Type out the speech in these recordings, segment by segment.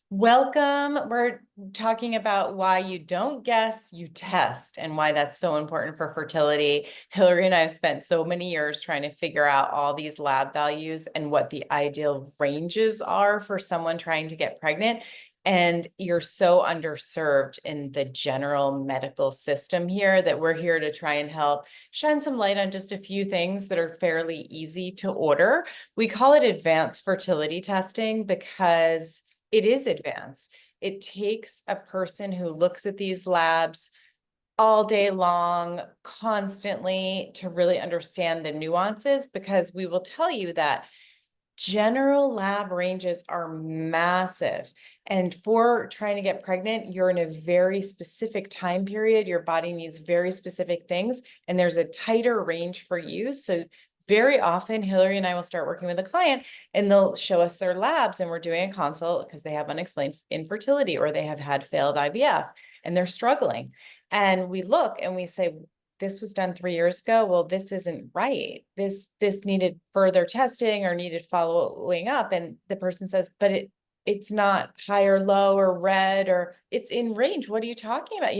Welcome. We're talking about why you don't guess, you test, and why that's so important for fertility. Hillary and I have spent so many years trying to figure out all these lab values and what the ideal ranges are for someone trying to get pregnant. And you're so underserved in the general medical system here that we're here to try and help shine some light on just a few things that are fairly easy to order. We call it advanced fertility testing because it is advanced. It takes a person who looks at these labs all day long, constantly, to really understand the nuances, because we will tell you that general lab ranges are massive. And for trying to get pregnant, you're in a very specific time period. Your body needs very specific things, and there's a tighter range for you. So very often, Hillary and I will start working with a client and they'll show us their labs, and we're doing a consult because they have unexplained infertility or they have had failed IVF and they're struggling. And we look and we say, this was done 3 years ago. Well, this isn't right. This needed further testing or needed following up. And the person says, but it's not high or low or red, or it's in range. What are you talking about?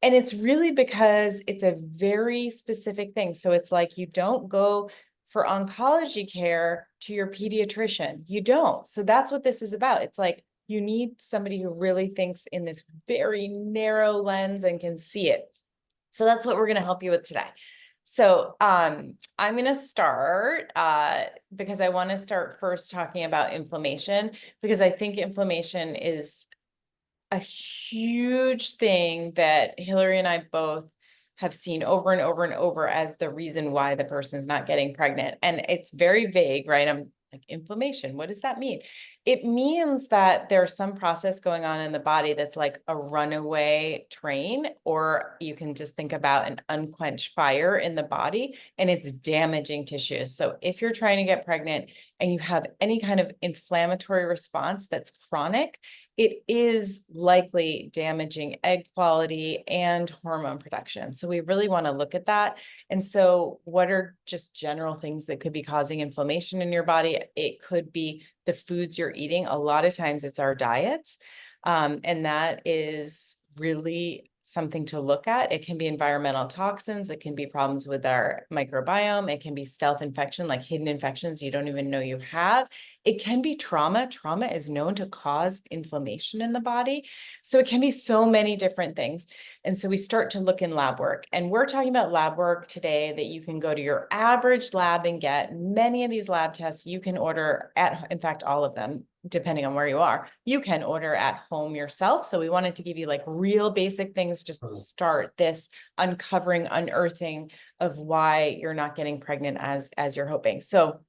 And it's really because it's a very specific thing. So it's like, you don't go for oncology care to your pediatrician. You don't. So that's what this is about. It's like, you need somebody who really thinks in this very narrow lens and can see it. So that's what we're going to help you with today. So I'm going to start because I want to start first talking about inflammation, because I think inflammation is a huge thing that Hillary and I both have seen over and over and over as the reason why the person's not getting pregnant. And it's very vague, right? I'm like, inflammation, what does that mean? It means that there's some process going on in the body that's like a runaway train, or you can just think about an unquenched fire in the body, and it's damaging tissues. So if you're trying to get pregnant and you have any kind of inflammatory response that's chronic, it is likely damaging egg quality and hormone production. So we really want to look at that. And so what are just general things that could be causing inflammation in your body? It could be the foods you're eating. A lot of times it's our diets. And that is really something to look at. It can be environmental toxins. It can be problems with our microbiome. It can be stealth infection, like hidden infections you don't even know you have. It can be trauma. Trauma is known to cause inflammation in the body. So it can be so many different things. And so we start to look in lab work. And we're talking about lab work today that you can go to your average lab and get. Many of these lab tests you can order in fact, all of them, depending on where you are, you can order at home yourself. So we wanted to give you like real basic things just to start this unearthing of why you're not getting pregnant as you're hoping. So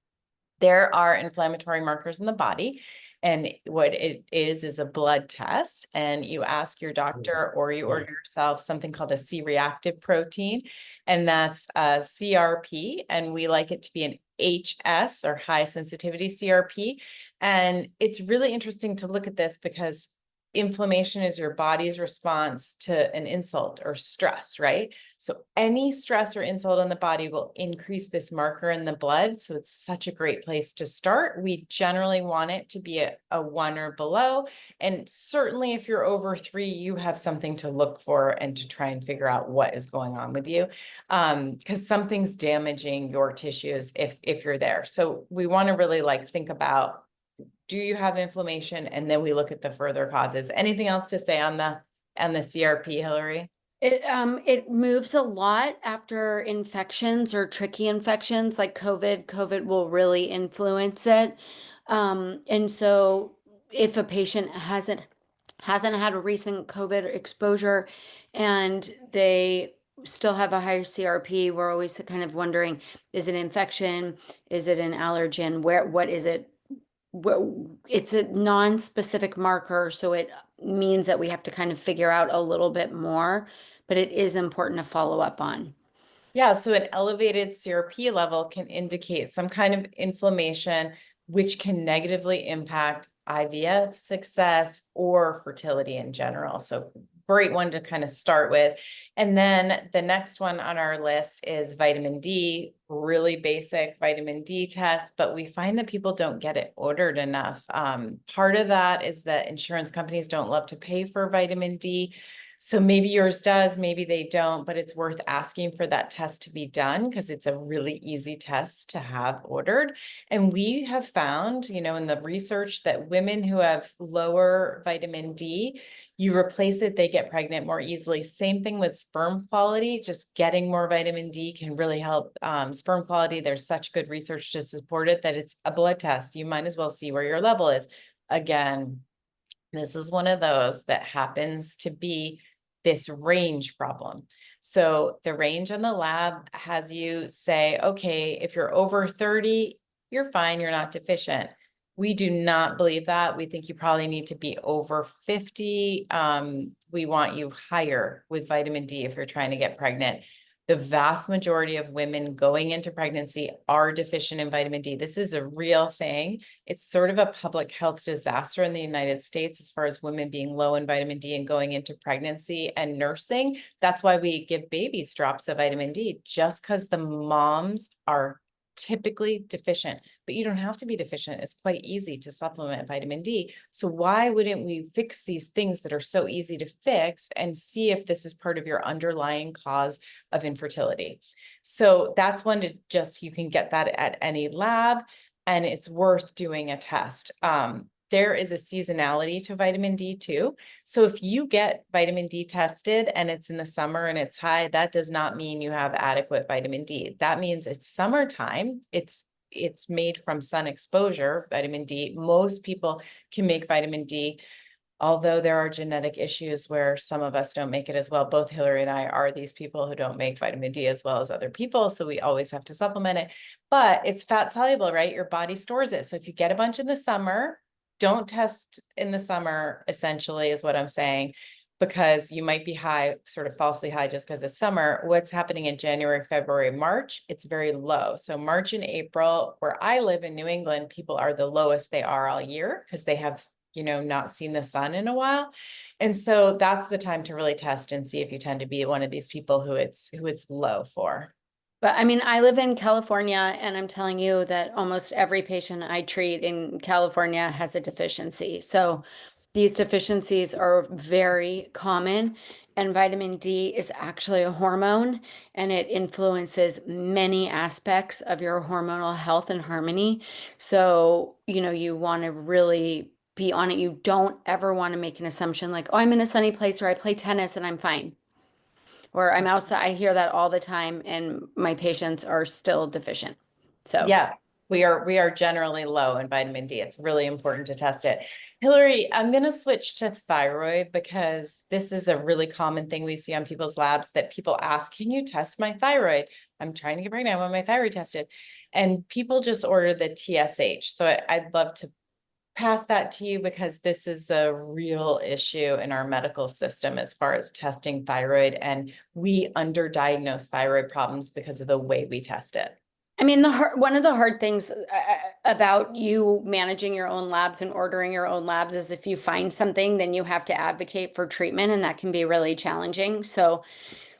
there are inflammatory markers in the body, and what it is a blood test, and you ask your doctor or you order yourself something called a C-reactive protein, and that's CRP, and we like it to be an HS, or high sensitivity CRP. And it's really interesting to look at this because inflammation is your body's response to an insult or stress, right? So any stress or insult on the body will increase this marker in the blood. So it's such a great place to start. We generally want it to be a 1 or below. And certainly if you're over 3, you have something to look for and to try and figure out what is going on with you, because something's damaging your tissues if you're there. So we want to really think about, do you have inflammation? And then we look at the further causes. Anything else to say on the CRP, Hillary? It moves a lot after infections or tricky infections like COVID. COVID will really influence it. And so if a patient hasn't had a recent COVID exposure and they still have a higher CRP, we're always kind of wondering, is it infection? Is it an allergen? What is it? It's a non-specific marker, so it means that we have to kind of figure out a little bit more, but it is important to follow up on. Yeah, so an elevated CRP level can indicate some kind of inflammation, which can negatively impact IVF success or fertility in general. So great one to kind of start with. And then the next one on our list is vitamin D, really basic vitamin D test, but we find that people don't get it ordered enough. Part of that is that insurance companies don't love to pay for vitamin D. So maybe yours does, maybe they don't, but it's worth asking for that test to be done because it's a really easy test to have ordered. And we have found, you know, in the research that women who have lower vitamin D, you replace it, they get pregnant more easily. Same thing with sperm quality, just getting more vitamin D can really help sperm quality. There's such good research to support it that it's a blood test. You might as well see where your level is. Again, this is one of those that happens to be this range problem. So the range on the lab has you say, okay, if you're over 30, you're fine, you're not deficient. We do not believe that. We think you probably need to be over 50. We want you higher with vitamin D if you're trying to get pregnant. The vast majority of women going into pregnancy are deficient in vitamin D. This is a real thing. It's sort of a public health disaster in the United States as far as women being low in vitamin D and going into pregnancy and nursing. That's why we give babies drops of vitamin D, just because the moms are typically deficient, but you don't have to be deficient. It's quite easy to supplement vitamin D. So why wouldn't we fix these things that are so easy to fix and see if this is part of your underlying cause of infertility? So that's one to just, you can get that at any lab and it's worth doing a test. There is a seasonality to vitamin D too. So if you get vitamin D tested and it's in the summer and it's high, that does not mean you have adequate vitamin D. That means it's summertime. It's made from sun exposure, vitamin D. Most people can make vitamin D, although there are genetic issues where some of us don't make it as well. Both Hillary and I are these people who don't make vitamin D as well as other people. So we always have to supplement it, but it's fat soluble, right? Your body stores it. So if you get a bunch in the summer, don't test in the summer, essentially, is what I'm saying, because you might be high, sort of falsely high just because it's summer. What's happening in January, February, March, it's very low. So March and April, where I live in New England, people are the lowest they are all year because they have, you know, not seen the sun in a while. And so that's the time to really test and see if you tend to be one of these people who it's low for. But I mean, I live in California, and I'm telling you that almost every patient I treat in California has a deficiency. So these deficiencies are very common, and vitamin D is actually a hormone, and it influences many aspects of your hormonal health and harmony. So, you know, you want to really be on it. You don't ever want to make an assumption like, oh, I'm in a sunny place or I play tennis and I'm fine. Or I'm outside. I hear that all the time, and my patients are still deficient. So, Yeah, we are generally low in vitamin D. It's really important to test it. Hillary, I'm going to switch to thyroid because this is a really common thing we see on people's labs that people ask, can you test my thyroid? I'm trying to get pregnant. I want my thyroid tested. And people just order the TSH. So I'd love to pass that to you because this is a real issue in our medical system as far as testing thyroid. And we underdiagnose thyroid problems because of the way we test it. I mean, one of the hard things about you managing your own labs and ordering your own labs is if you find something, then you have to advocate for treatment, and that can be really challenging. So,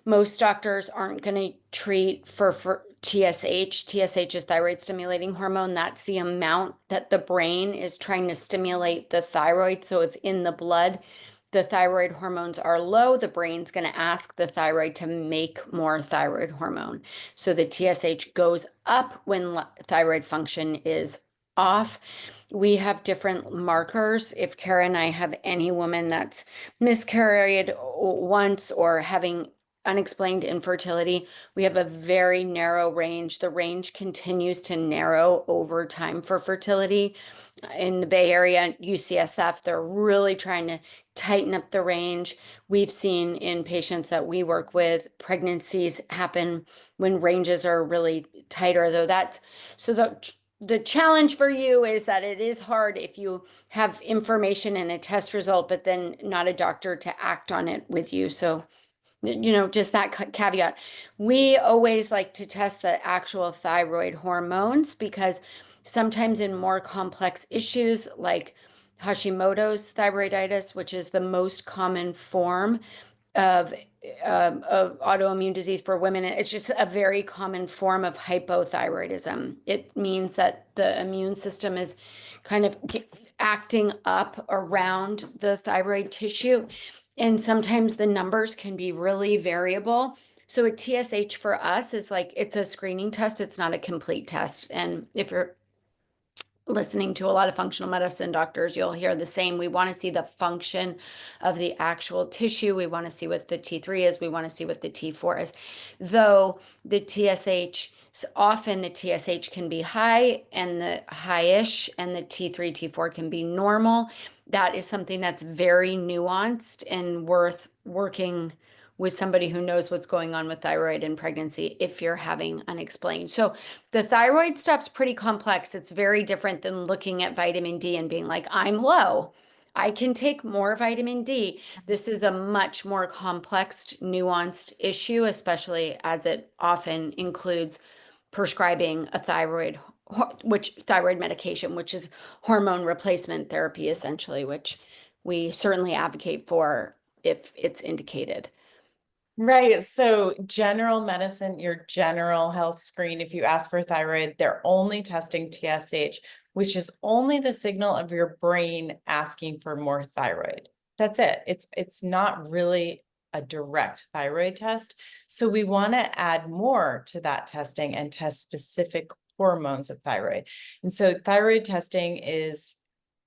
most doctors aren't going to treat for TSH. TSH is thyroid stimulating hormone. That's the amount that the brain is trying to stimulate the thyroid. So if in the blood the thyroid hormones are low, the brain's going to ask the thyroid to make more thyroid hormone. So the TSH goes up when thyroid function is off. We have different markers. If Kara and I have any woman that's miscarried once or having unexplained infertility, we have a very narrow range. The range continues to narrow over time for fertility. In the Bay Area, UCSF, they're really trying to tighten up the range. We've seen in patients that we work with, pregnancies happen when ranges are really tighter, though that's so the challenge for you is that it is hard if you have information and a test result, but then not a doctor to act on it with you. So you know, just that caveat. We always like to test the actual thyroid hormones because sometimes in more complex issues like Hashimoto's thyroiditis, which is the most common form of autoimmune disease for women. It's just a very common form of hypothyroidism. It means that the immune system is kind of acting up around the thyroid tissue. And sometimes the numbers can be really variable. So a TSH for us is like, it's a screening test. It's not a complete test. And if you're listening to a lot of functional medicine doctors, you'll hear the same. We want to see the function of the actual tissue. We want to see what the T3 is. We want to see what the T4 is. Though the TSH, often the TSH can be high and the high-ish, and the T3, T4 can be normal. That is something that's very nuanced and worth working with somebody who knows what's going on with thyroid in pregnancy if you're having unexplained. So the thyroid stuff's pretty complex. It's very different than looking at vitamin D and being like, I'm low. I can take more vitamin D. This is a much more complex, nuanced issue, especially as it often includes prescribing a thyroid medication, which is hormone replacement therapy, essentially, which we certainly advocate for if it's indicated. Right. So general medicine, your general health screen, if you ask for thyroid, they're only testing TSH, which is only the signal of your brain asking for more thyroid. That's it. It's not really a direct thyroid test. So we want to add more to that testing and test specific hormones of thyroid. And so thyroid testing is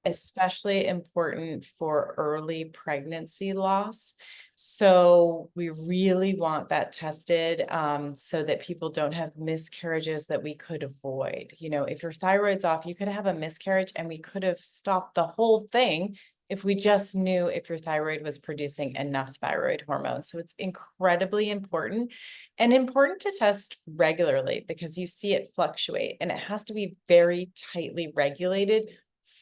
especially important for early pregnancy loss. So we really want that tested so that people don't have miscarriages that we could avoid. You know, if your thyroid's off, you could have a miscarriage and we could have stopped the whole thing if we just knew if your thyroid was producing enough thyroid hormone. So it's incredibly important and important to test regularly because you see it fluctuate and it has to be very tightly regulated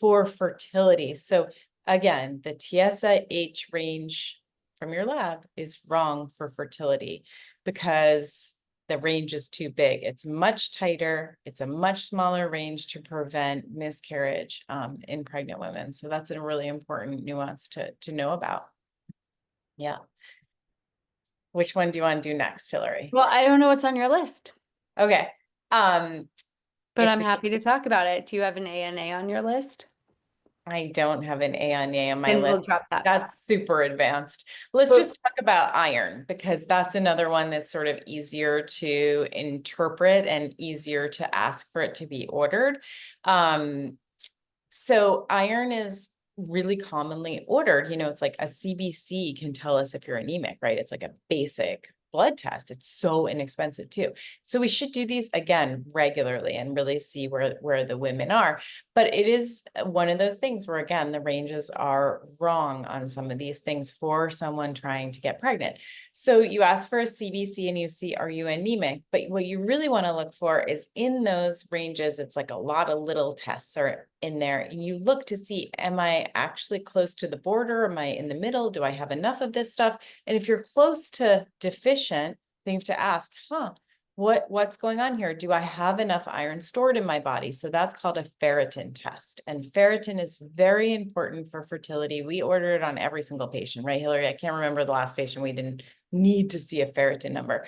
for fertility. So again, the TSH range from your lab is wrong for fertility because the range is too big. It's much tighter. It's a much smaller range to prevent miscarriage in pregnant women. So that's a really important nuance to know about. Yeah. Which one do you want to do next, Hillary? Well, I don't know what's on your list, Okay. Um, but I'm it's happy to talk about it. Do you have an ANA on your list? I don't have an ANA on my Then we'll list. drop that. That's super advanced. Let's But just talk about iron because that's another one that's sort of easier to interpret and easier to ask for it to be ordered. So iron is really commonly ordered. You know, it's like a CBC can tell us if you're anemic, right? It's like a basic blood test. It's so inexpensive too. So we should do these again regularly and really see where the women are. But it is one of those things where again the ranges are wrong on some of these things for someone trying to get pregnant. So you ask for a CBC and you see, are you anemic? But what you really want to look for is in those ranges, it's like a lot of little tests are in there. And you look to see, am I actually close to the border? Am I in the middle? Do I have enough of this stuff? And if you're close to deficient, then you have to ask, what's going on here? Do I have enough iron stored in my body? So that's called a ferritin test. And ferritin is very important for fertility. We order it on every single patient, right, Hillary? I can't remember the last patient we didn't need to see a ferritin number.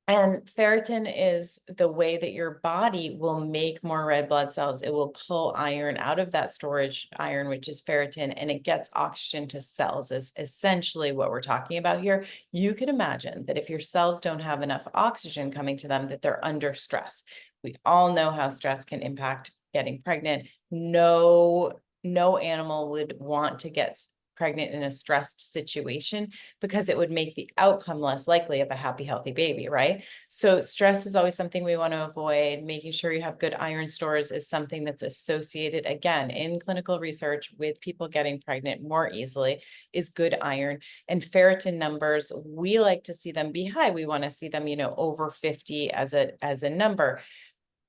And ferritin is the way that your body will make more red blood cells. It will pull iron out of that storage iron, which is ferritin, and it gets oxygen to cells is essentially what we're talking about here. You can imagine that if your cells don't have enough oxygen coming to them, that they're under stress. We all know how stress can impact getting pregnant. No animal would want to get pregnant in a stressed situation because it would make the outcome less likely of a happy, healthy baby, right? So stress is always something we want to avoid. Making sure you have good iron stores is something that's associated, again, in clinical research with people getting pregnant more easily is good iron. And ferritin numbers, we like to see them be high. We want to see them, over 50 as a number.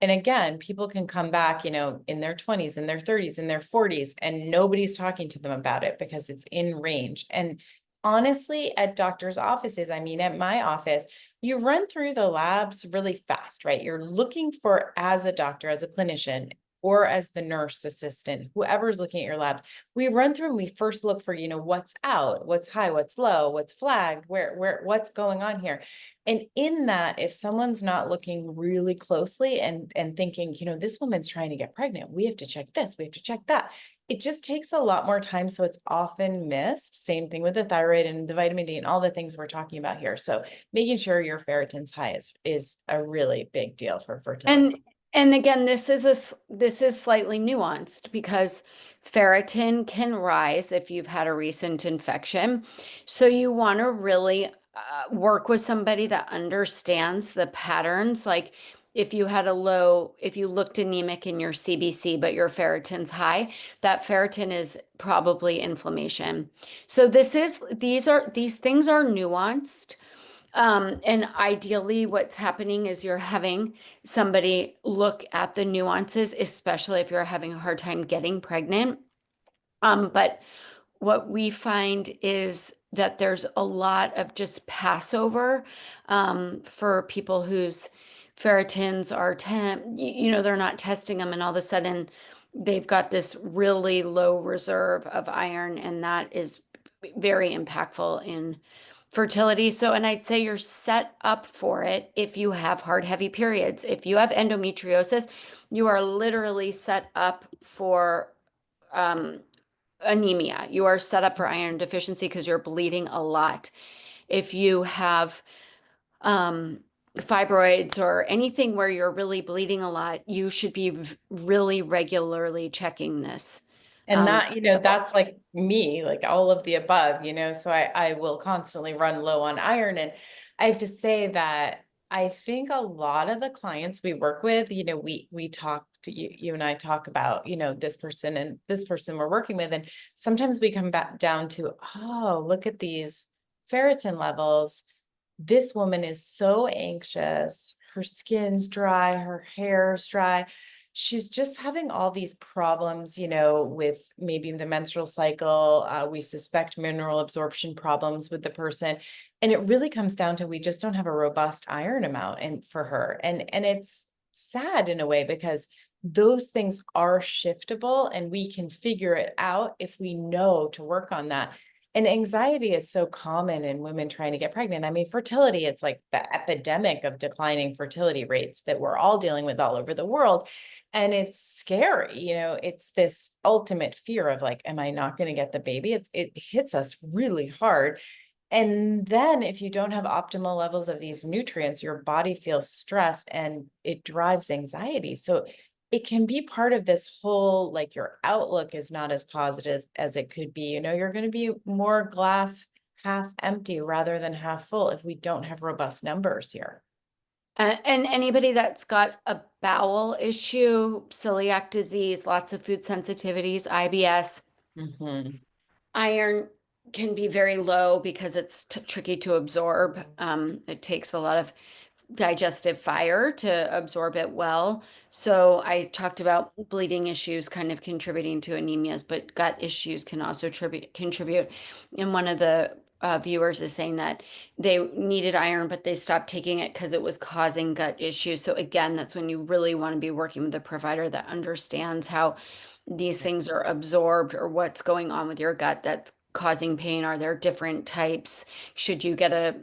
And again, people can come back, in their 20s, in their 30s, in their 40s, and nobody's talking to them about it because it's in range. And honestly, at doctors' offices, I mean, at my office, you run through the labs really fast, right? You're looking for, as a doctor, as a clinician, or as the nurse assistant, whoever's looking at your labs, we run through and we first look for, what's out, what's high, what's low, what's flagged, what's going on here. And in that, if someone's not looking really closely and thinking, this woman's trying to get pregnant, we have to check this, we have to check that. It just takes a lot more time. So it's often missed. Same thing with the thyroid and the vitamin D and all the things we're talking about here. So making sure your ferritin's high is a really big deal for fertility. And again, this is slightly nuanced because ferritin can rise if you've had a recent infection. So you want to really work with somebody that understands the patterns. Like if you had if you looked anemic in your CBC, but your ferritin's high, that ferritin is probably inflammation. So these things are nuanced. And ideally, what's happening is you're having somebody look at the nuances, especially if you're having a hard time getting pregnant. But what we find is that there's a lot of just Passover for people whose ferritins are 10, they're not testing them, and all of a sudden they've got this really low reserve of iron, and that is very impactful in fertility. So, and I'd say you're set up for it if you have hard, heavy periods. If you have endometriosis, you are literally set up for um, anemia. You are set up for iron deficiency because you're bleeding a lot. If you have fibroids or anything where you're really bleeding a lot, you should be really regularly checking this. And Um, that, that's like me, like all of the above, so I will constantly run low on iron. And I have to say that I think a lot of the clients we work with, we talk to you and I talk about, this person and this person we're working with. And sometimes we come back down to, oh, look at these ferritin levels. This woman is so anxious. Her skin's dry, her hair's dry. She's just having all these problems, with maybe the menstrual cycle. We suspect mineral absorption problems with the person. And it really comes down to we just don't have a robust iron amount for her. And it's sad in a way because those things are shiftable and we can figure it out if we know to work on that. And anxiety is so common in women trying to get pregnant. I mean, fertility, it's like the epidemic of declining fertility rates that we're all dealing with all over the world. And it's scary, it's this ultimate fear of like, am I not going to get the baby? It hits us really hard. And then if you don't have optimal levels of these nutrients, your body feels stress and it drives anxiety. So it can be part of this whole, like your outlook is not as positive as it could be. You're going to be more glass half empty rather than half full if we don't have robust numbers here. and anybody that's got a bowel issue, celiac disease, lots of food sensitivities, IBS, Mhm. iron can be very low because it's tricky to absorb. It takes a lot of digestive fire to absorb it well. So I talked about bleeding issues kind of contributing to anemias, but gut issues can also contribute. And one of the viewers is saying that they needed iron, but they stopped taking it because it was causing gut issues. So again, that's when you really want to be working with a provider that understands how these things are absorbed or what's going on with your gut that's causing pain. Are there different types? Should you get a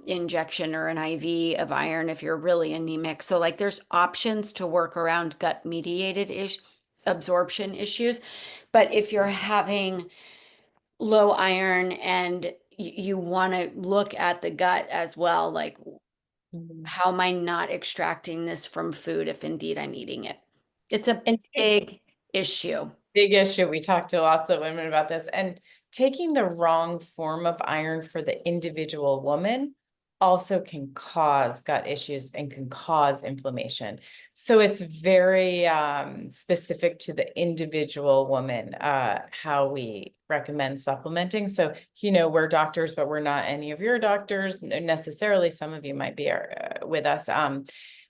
injection or an IV of iron if you're really anemic? So like there's options to work around gut mediated absorption issues. But if you're having low iron and you want to look at the gut as well, like Mhm. how am I not extracting this from food if indeed I'm eating it? It's a And big issue. big issue. We talked to lots of women about this, and taking the wrong form of iron for the individual woman also can cause gut issues and can cause inflammation. So it's very specific to the individual woman, how we recommend supplementing. So, we're doctors, but we're not any of your doctors necessarily. Some of you might be with us.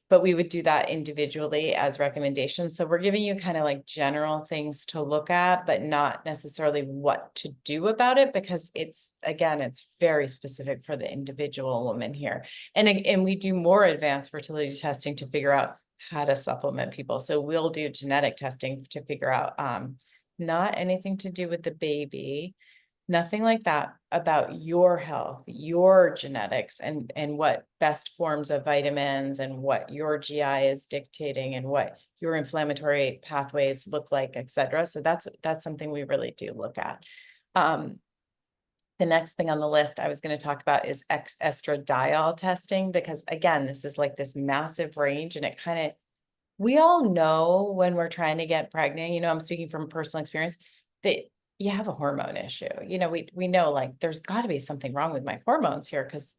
But we would do that individually as recommendations. So we're giving you kind of like general things to look at, but not necessarily what to do about it because again, it's very specific for the individual woman here. And we do more advanced fertility testing to figure out how to supplement people. So we'll do genetic testing to figure out, not anything to do with the baby, nothing like that, about your health, your genetics, and what best forms of vitamins and what your GI is dictating and what your inflammatory pathways look like, et cetera. So that's something we really do look at. The next thing on the list I was going to talk about is estradiol testing, because again, this is like this massive range, and it kind of, we all know when we're trying to get pregnant, you know, I'm speaking from personal experience, that you have a hormone issue. You know, we know like there's got to be something wrong with my hormones here, because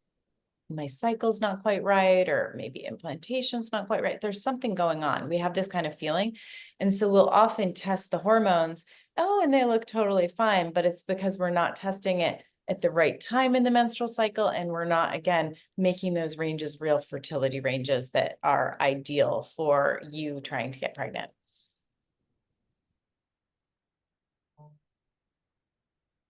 my cycle's not quite right, or maybe implantation's not quite right. There's something going on. We have this kind of feeling. And so we'll often test the hormones. Oh, and they look totally fine, but it's because we're not testing it at the right time in the menstrual cycle. And we're not, again, making those ranges real fertility ranges that are ideal for you trying to get pregnant.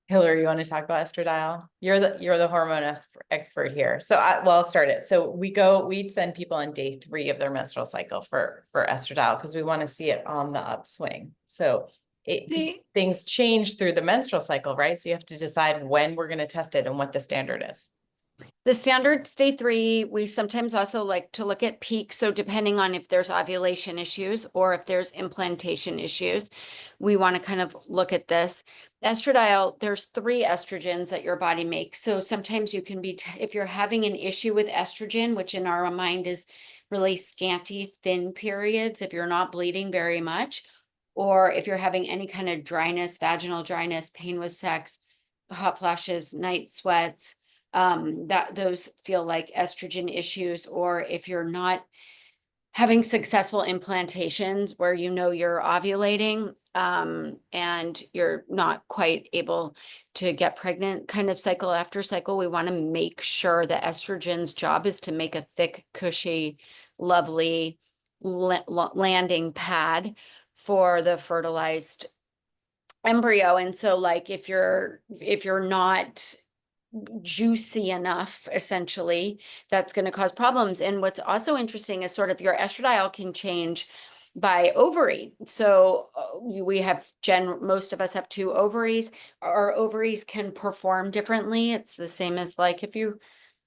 Hillary, you want to talk about estradiol? You're the hormone expert here. So I'll start it. So we'd send people on day 3 of their menstrual cycle for estradiol, because we want to see it on the upswing. So things change through the menstrual cycle, right? So you have to decide when we're going to test it and what the standard is. The standard's day 3. We sometimes also like to look at peak. So depending on if there's ovulation issues or if there's implantation issues, we want to kind of look at this. Estradiol, there's 3 estrogens that your body makes. So sometimes you can be, if you're having an issue with estrogen, which in our mind is really scanty, thin periods, if you're not bleeding very much, or if you're having any kind of dryness, vaginal dryness, pain with sex, hot flashes, night sweats, that those feel like estrogen issues. Or if you're not having successful implantations where you know you're ovulating, and you're not quite able to get pregnant kind of cycle after cycle, we want to make sure that estrogen's job is to make a thick, cushy, lovely landing pad for the fertilized embryo. And so like if you're not juicy enough, essentially, that's going to cause problems. And what's also interesting is sort of your estradiol can change by ovary. So we have most of us have 2 ovaries. Our ovaries can perform differently. It's the same as like if you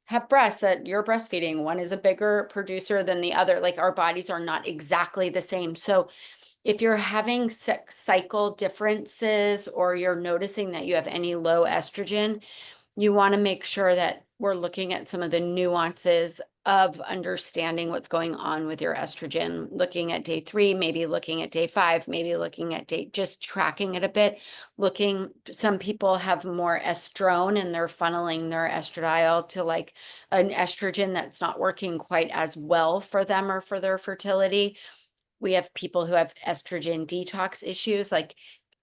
have breasts that you're breastfeeding, one is a bigger producer than the other. Like our bodies are not exactly the same. So if you're having cycle differences, or you're noticing that you have any low estrogen, you want to make sure that we're looking at some of the nuances of understanding what's going on with your estrogen, looking at day 3, maybe looking at day 5, maybe looking at just tracking it a bit, some people have more estrone and they're funneling their estradiol to like an estrogen that's not working quite as well for them or for their fertility. We have people who have estrogen detox issues, like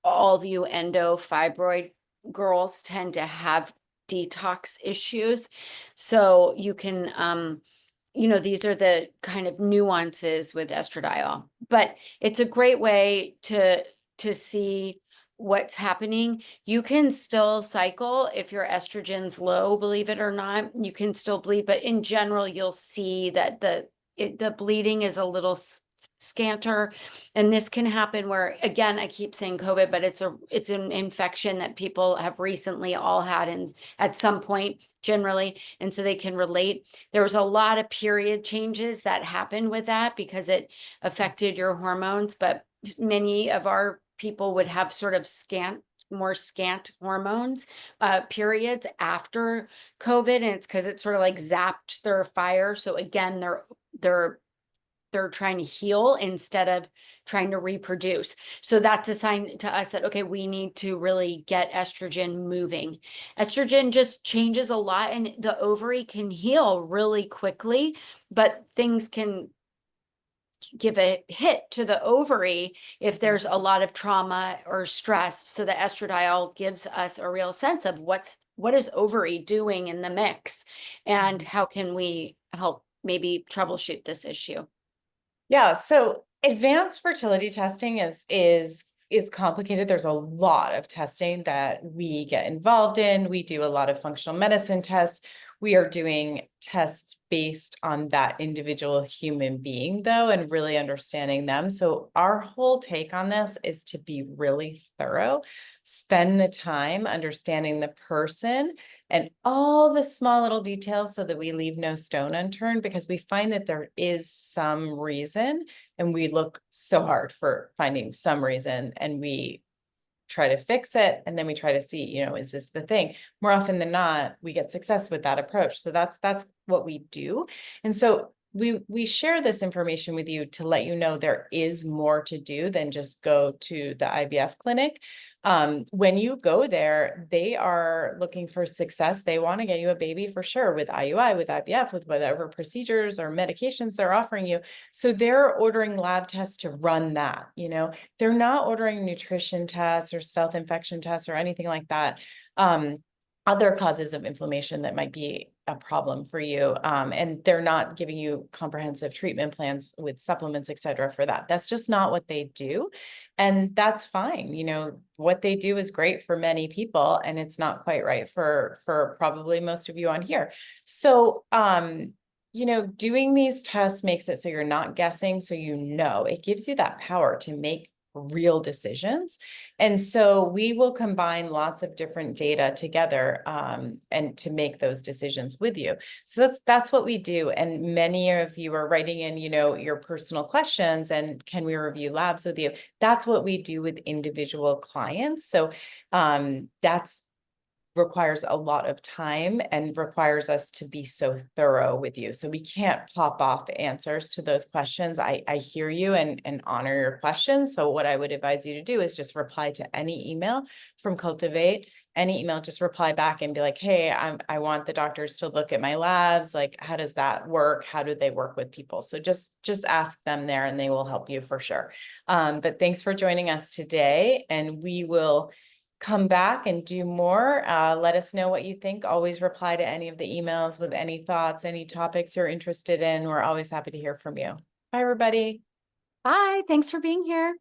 all you endo fibroid girls tend to have detox issues. So you can, these are the kind of nuances with estradiol, but it's a great way to see what's happening. You can still cycle if your estrogen's low, believe it or not. You can still bleed, but in general, you'll see that the bleeding is a little scanter. And this can happen where, again, I keep saying COVID, but it's an infection that people have recently all had and at some point generally, and so they can relate. There was a lot of period changes that happened with that because it affected your hormones, but many of our people would have sort of more scant hormones periods after COVID, and it's because it sort of like zapped their fire. So again, they're trying to heal instead of trying to reproduce. So that's a sign to us that, okay, we need to really get estrogen moving. Estrogen just changes a lot, and the ovary can heal really quickly, but things can give a hit to the ovary if there's a lot of trauma or stress. So the estradiol gives us a real sense of what is ovary doing in the mix, and how can we help maybe troubleshoot this issue. Yeah, so advanced fertility testing is complicated. There's a lot of testing that we get involved in. We do a lot of functional medicine tests. We are doing tests based on that individual human being, though, and really understanding them. So our whole take on this is to be really thorough, spend the time understanding the person and all the small little details so that we leave no stone unturned, because we find that there is some reason, and we look so hard for finding some reason, and we try to fix it, and then we try to see, is this the thing? More often than not, we get success with that approach. So that's what we do. And so we share this information with you to let you know there is more to do than just go to the IVF clinic. When you go there, they are looking for success. They want to get you a baby for sure, with IUI, with IVF, with whatever procedures or medications they're offering you. So they're ordering lab tests to run that, they're not ordering nutrition tests or stealth infection tests or anything like that. Other causes of inflammation that might be a problem for you. And they're not giving you comprehensive treatment plans with supplements, et cetera, for that. That's just not what they do. And that's fine. What they do is great for many people, and it's not quite right for probably most of you on here. So, doing these tests makes it so you're not guessing. So, it gives you that power to make real decisions. And so we will combine lots of different data together, and to make those decisions with you. So that's what we do. And many of you are writing in, your personal questions and can we review labs with you? That's what we do with individual clients. So that's requires a lot of time and requires us to be so thorough with you. So we can't pop off answers to those questions. I hear you and honor your questions. So what I would advise you to do is just reply to any email from Cultivate. Any email, just reply back and be like, hey, I want the doctors to look at my labs. Like, how does that work? How do they work with people? So just ask them there and they will help you for sure. But thanks for joining us today, and we will come back and do more. Let us know what you think. Always reply to any of the emails with any thoughts, any topics you're interested in. We're always happy to hear from you. Bye, everybody. Bye. Thanks for being here.